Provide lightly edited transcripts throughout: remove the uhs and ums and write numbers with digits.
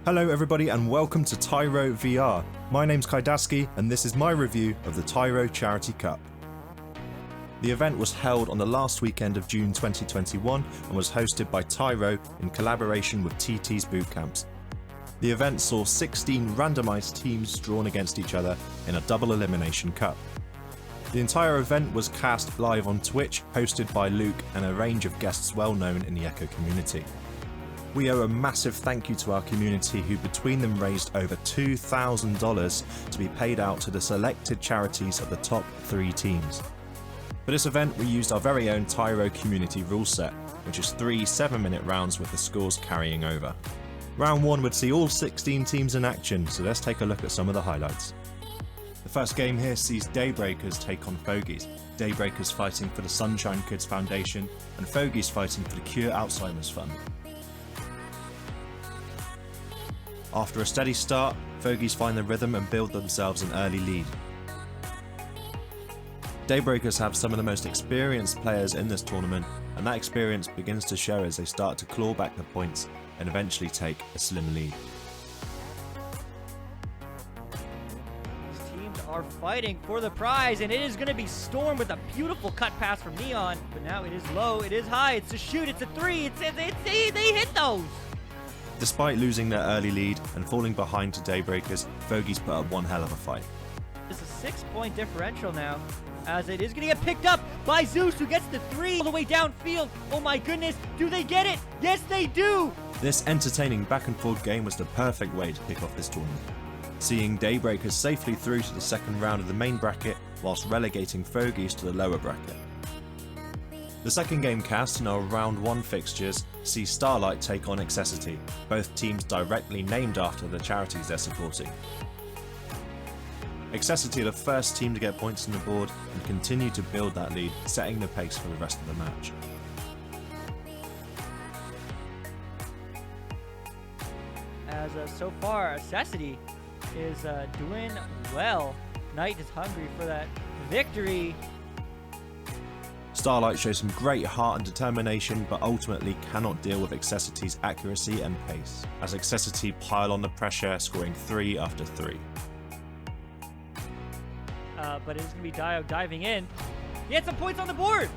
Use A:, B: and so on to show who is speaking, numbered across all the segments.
A: Hello everybody and welcome to Tyro VR. My name's Keidaaski and this is my review of the Tyro Charity Cup. The event was held on the last weekend of June 2021 and was hosted by Tyro in collaboration with TT's Boot Camps. The event saw 16 randomised teams drawn against each other in a double elimination cup. The entire event was cast live on Twitch, hosted by Luke and a range of guests well known in the Echo community. We owe a massive thank you to our community who between them raised over $2,000 to be paid out to the selected charities of the top 3 teams. For this event we used our very own Tyro community rule set, which is 3 7-minute rounds with the scores carrying over. Round 1 would see all 16 teams in action, so let's take a look at some of the highlights. The first game here sees Daybreakers take on Fogies. Daybreakers fighting for the Sunshine Kids Foundation and Fogies fighting for the Cure Alzheimer's Fund. After a steady start, Fogies find the rhythm and build themselves an early lead. Daybreakers have some of the most experienced players in this tournament, and that experience begins to show as they start to claw back the points and eventually take a slim lead.
B: These teams are fighting for the prize, and it is going to be Storm with a beautiful cut pass from Neon, but now it is low, it is high, it's a shoot, it's a 3, they hit those!
A: Despite losing their early lead and falling behind to Daybreakers, Fogies put up one hell of a fight.
B: It's a 6-point differential now, as it is going to get picked up by Zeus, who gets the 3 all the way downfield. Oh my goodness, do they get it? Yes, they do!
A: This entertaining back and forth game was the perfect way to kick off this tournament, seeing Daybreakers safely through to the second round of the main bracket whilst relegating Fogies to the lower bracket. The second game cast in our round 1 fixtures sees Starlight take on Excessity, both teams directly named after the charities they're supporting. Excessity are the first team to get points on the board and continue to build that lead, setting the pace for the rest of the match.
B: As so far, Excessity is doing well. Knight is hungry for that victory.
A: Starlight shows some great heart and determination, but ultimately cannot deal with Excessity's accuracy and pace, as Excessity pile on the pressure, scoring 3 after 3.
B: But it is going to be Dio diving in. He had some points on the board!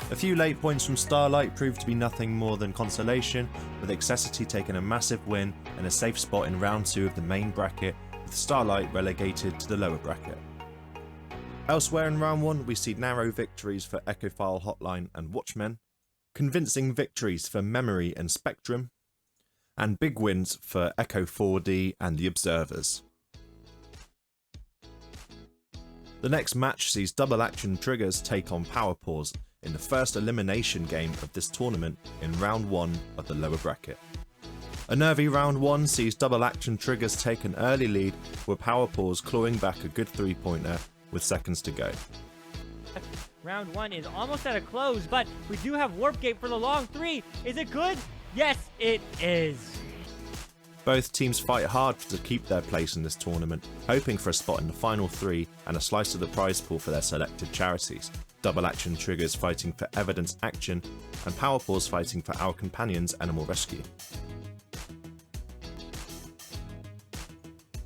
A: A few late points from Starlight proved to be nothing more than consolation, with Excessity taking a massive win and a safe spot in round 2 of the main bracket, with Starlight relegated to the lower bracket. Elsewhere in round 1 we see narrow victories for Echofile Hotline and Watchmen, convincing victories for Memory and Spectrum, and big wins for Echo 4D and the Observers. The next match sees Double Action Triggers take on Power Pause in the first elimination game of this tournament in round 1 of the lower bracket. A nervy round 1 sees Double Action Triggers take an early lead, with Power Pause clawing back a good 3-pointer with seconds to go.
B: Round 1 is almost at a close, but we do have Warp Gate for the long 3. Is it good? Yes, it is.
A: Both teams fight hard to keep their place in this tournament, hoping for a spot in the final 3 and a slice of the prize pool for their selected charities. Double Action Triggers fighting for Evidence Action, and Power Pause fighting for Our Companions Animal Rescue.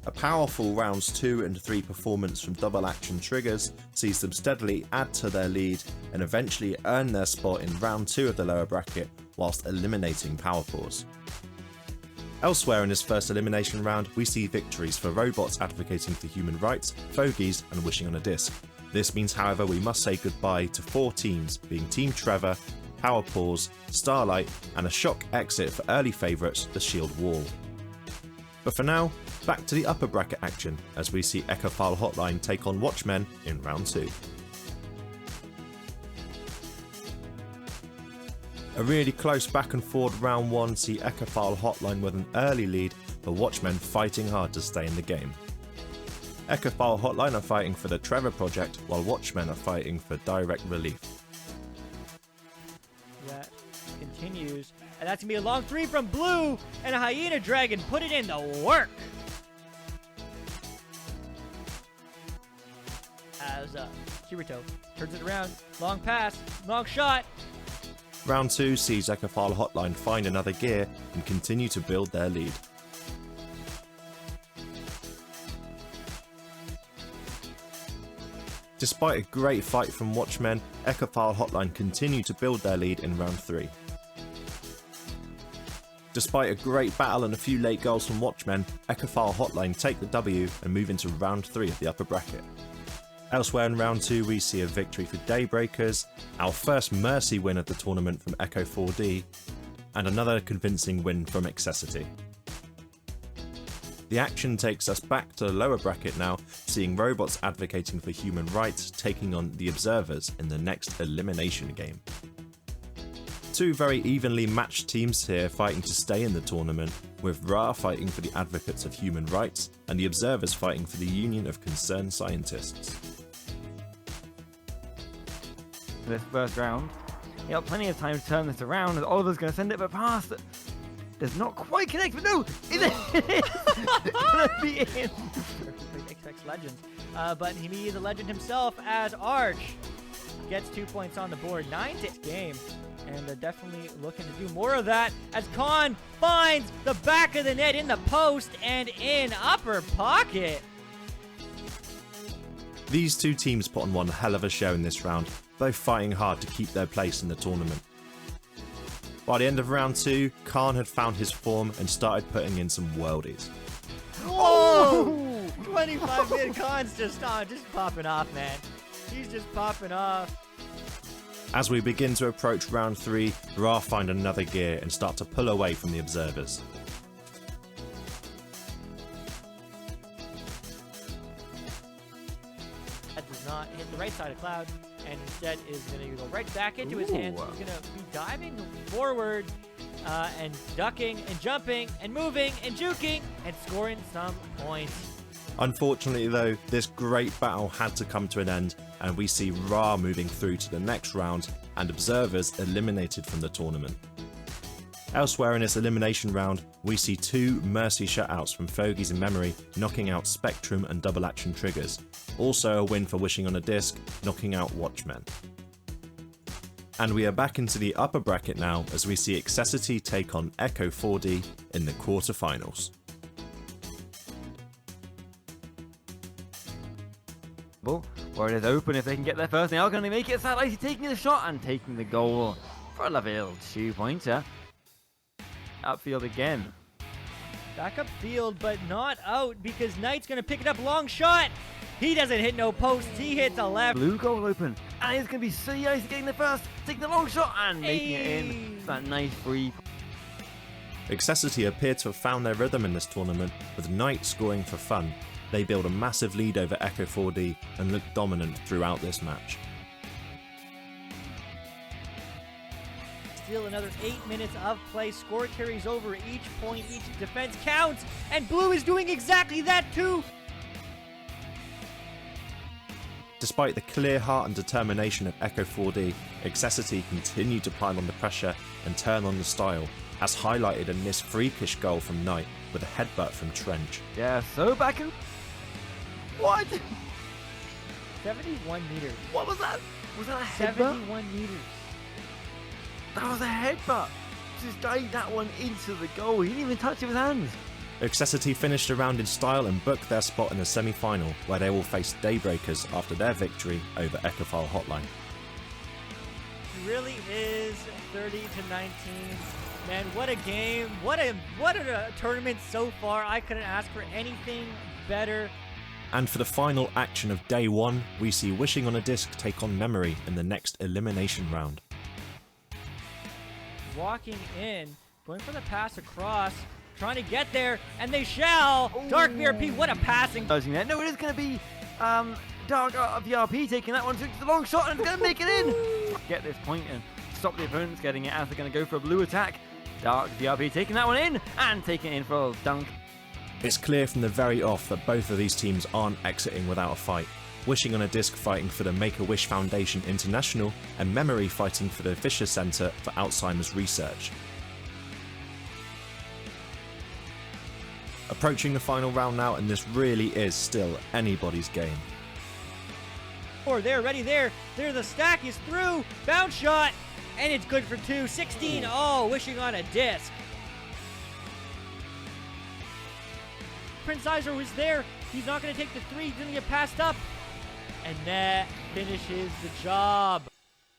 A: A powerful rounds 2 and 3 performance from Double Action Triggers sees them steadily add to their lead and eventually earn their spot in round 2 of the lower bracket whilst eliminating Power Pause. Elsewhere in this first elimination round we see victories for Robots advocating for human rights, Fogies and Wishing on a Disc. This means however we must say goodbye to 4 teams, being Team Trevor, Power Pause, Starlight and a shock exit for early favourites the Shield Wall. But for now, back to the upper bracket action as we see Echofile Hotline take on Watchmen in round 2. A really close back and forth round 1 see Echofile Hotline with an early lead, but Watchmen fighting hard to stay in the game. Echofile Hotline are fighting for the Trevor Project while Watchmen are fighting for direct relief.
B: That continues, and that's going to be a long 3 from Blue, and a Hyena Dragon put it in the work! As Kirito turns it around, long pass, long shot.
A: Round 2 sees Echofile Hotline find another gear and continue to build their lead. Despite a great fight from Watchmen, Echophile Hotline continue to build their lead in round 3. Despite a great battle and a few late goals from Watchmen, Echophile Hotline take the W and move into round 3 of the upper bracket. Elsewhere in round 2 we see a victory for Daybreakers, our first Mercy win of the tournament from Echo 4D, and another convincing win from Accessity. The action takes us back to the lower bracket now, seeing robots advocating for human rights taking on the Observers in the next elimination game. Two very evenly matched teams here fighting to stay in the tournament, with Ra fighting for the advocates of human rights and the Observers fighting for the Union of Concerned Scientists.
C: This first round, he got plenty of time to turn this around, as Oliver's going to send it but past. Does not quite connect, but no! It's gonna be in!
B: Expects legends. But he is a legend himself as Arch gets 2 points on the board. 9-6 game. And they're definitely looking to do more of that as Khan finds the back of the net in the post and in upper pocket.
A: These two teams put on one hell of a show in this round, both fighting hard to keep their place in the tournament. By the end of round 2, Khan had found his form and started putting in some worldies.
B: Oh! 25 mid Khan's just popping off, man. He's just popping off.
A: As we begin to approach round 3, Ra find another gear and start to pull away from the Observers.
B: That does not hit the right side of Cloud, and instead is going to go right back into his hands. He's going to be diving forward and ducking and jumping and moving and juking and scoring some points.
A: Unfortunately though, this great battle had to come to an end, and we see Ra moving through to the next round and Observers eliminated from the tournament. Elsewhere in this elimination round, we see 2 Mercy shutouts from Fogies and Memory, knocking out Spectrum and Double Action Triggers. Also a win for Wishing on a Disc, knocking out Watchmen. And we are back into the upper bracket now as we see Accessity take on Echo 4D in the quarterfinals.
C: Where it is open if they can get there first. They are going to make it. Satellite taking the shot and taking the goal for a lovely little 2-pointer. Upfield again.
B: Back upfield, but not out because Knight's going to pick it up. Long shot. He doesn't hit no post. He hits a left.
C: Blue goal open. And it's going to be Sea Ice getting the first. Taking the long shot and making it in. It's that nice free.
A: Accessity appear to have found their rhythm in this tournament, with Knight scoring for fun. They build a massive lead over Echo 4D and look dominant throughout this match.
B: Still another 8 minutes of play. Score carries over. Each point, each defense counts. And Blue is doing exactly that too.
A: Despite the clear heart and determination of Echo 4D, Accessity continue to pile on the pressure and turn on the style, as highlighted in this freakish goal from Knight with a headbutt from Trench.
C: Yeah, so back in. What?
B: 71 meters.
C: What was that? Was that a headbutt?
B: 71 meters.
C: That was a headbutt. Just dived that one into the goal. He didn't even touch it with his hands.
A: Accessity finished the round in style and booked their spot in the semi-final, where they will face Daybreakers after their victory over Echophile Hotline.
B: It really is 30-19. Man, what a game. What a tournament so far. I couldn't ask for anything better.
A: And for the final action of day 1, we see Wishing on a Disc take on Memory in the next elimination round.
B: Walking in, going for the pass across, trying to get there, and they shall. Ooh. Dark VRP, what a passing.
C: No, it is going to be Dark VRP taking that one to the long shot and it's going to make it in. Get this point and stop the opponents getting it as they're going to go for a blue attack. Dark VRP taking that one in and taking it in for a dunk.
A: It's clear from the very off that both of these teams aren't exiting without a fight. Wishing on a Disc fighting for the Make-A-Wish Foundation International, and Memory fighting for the Fisher Center for Alzheimer's Research. Approaching the final round now, and this really is still anybody's game.
B: They're ready there. The stack is through. Bounce shot, and it's good for 2. 16. Oh, Wishing on a Disc. Prince Iser was there. He's not going to take the 3. He's going to get passed up. And that finishes the job.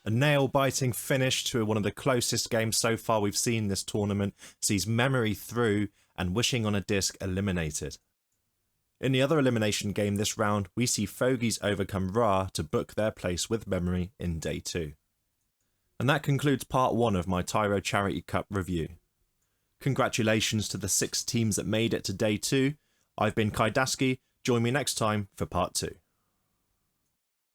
A: A nail-biting finish to one of the closest games so far we've seen this tournament sees Memory through and Wishing on a Disc eliminated. In the other elimination game this round, we see Fogies overcome Ra to book their place with Memory in Day 2. And that concludes part 1 of my Tyro Charity Cup review. Congratulations to the 6 teams that made it to Day 2. I've been Keidaaski. Join me next time for part 2.